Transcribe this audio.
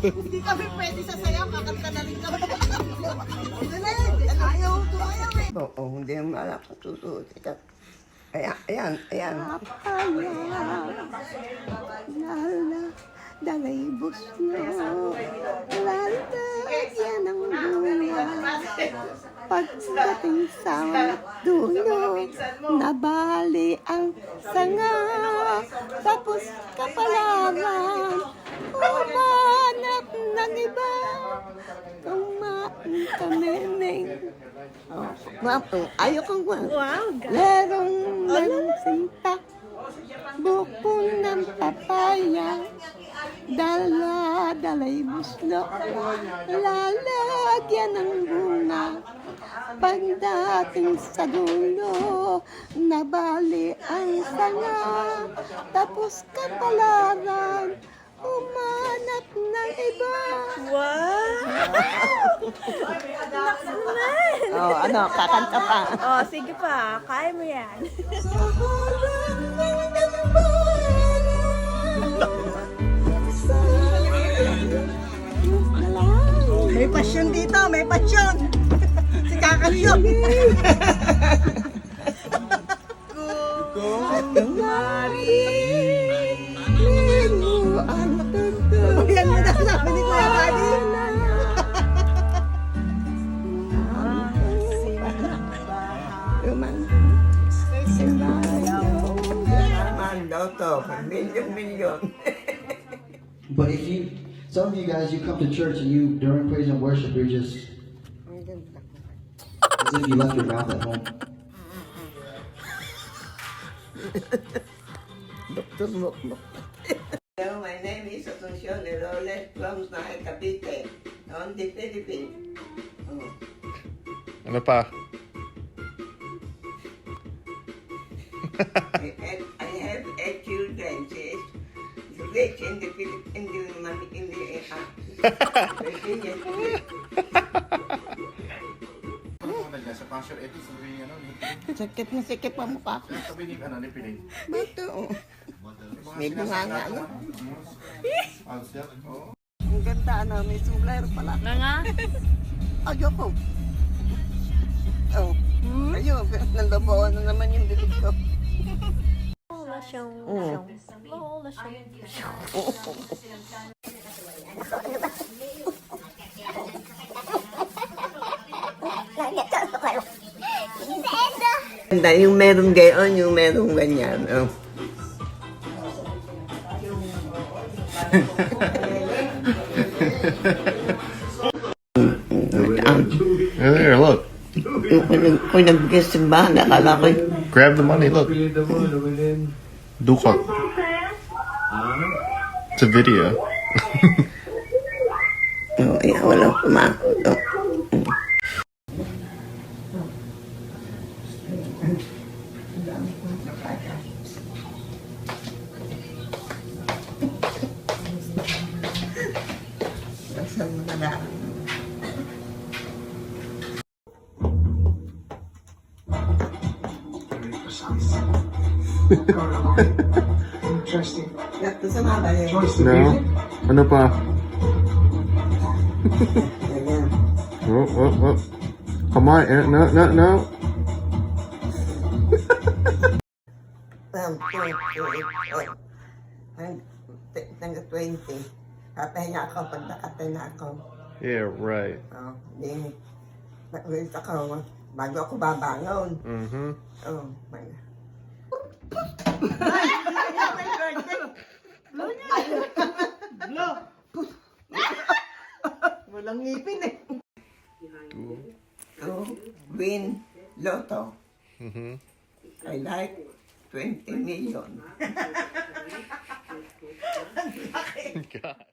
Hindi kami pwede sa sayaw, kakanta na rin kami. Ayaw, tumayaw eh. Oo, hindi mo alam kung susunod. Ayan. Lala, dalibos no. Lala, yan ang bunga. Pagdating sa dulo, nabali ang sanga. Tapos kapalaran, umanap ng iba. Kumain kami ng ayokong lerong sinta, buko ng papaya, dalay buslo, lalagyan ng bunga. Pagdating sa dulo, nabali ang sanga, tapos kapalaran, umanap ng iba. Oh, ano, kakanta pa. Oh, sige pa. Kaya mo yan. May pasyon dito, may pasyon. Si Kakasyon. Yan mo na sabi ni Kuya Buddy. Daw to, milyon. But if you, some of you guys, you come to church and you, during praise and worship, you're just, as if you left your mouth at home. Dr. Mokmok. Hello, my name is Asuncion Roles from Nahay Cavite, on the Philippines. Oh. Ano pa? I have 8 children. She is rich in the Philippines, Virginia. Sa passion, ito sabi ano, Sakit na sakit pa mukha ko. sabi ni ano, ni Pinay. Bato, oh. May bunganga, no? Ang ganda, ano, may sombrero pala. Nga? Ayoko. Oh, ayun, nandabawan na naman yung bibig ko. Lola show. Lola show. Ganda, yung merong gayon, yung merong ganyan. Oh. There, look. Kung nag-simbahan, akala ko Grab the money, look. Dukot. It's a video. oh, yeah, walang pumakot. Oh. Saan mo na Interesting. Ito sa mga bayan. No? Ano pa? Ganyan. Oh. Come on, Aaron. No. Hanggang 20. Papahinga ako pag nakatay na ako. Yeah, right. Oh, di. Nag-wait ako bago ako babangon. Mm-hmm. Oh, my. Walang ngipin eh. To win lotto. Mm-hmm. I like 20 million. God.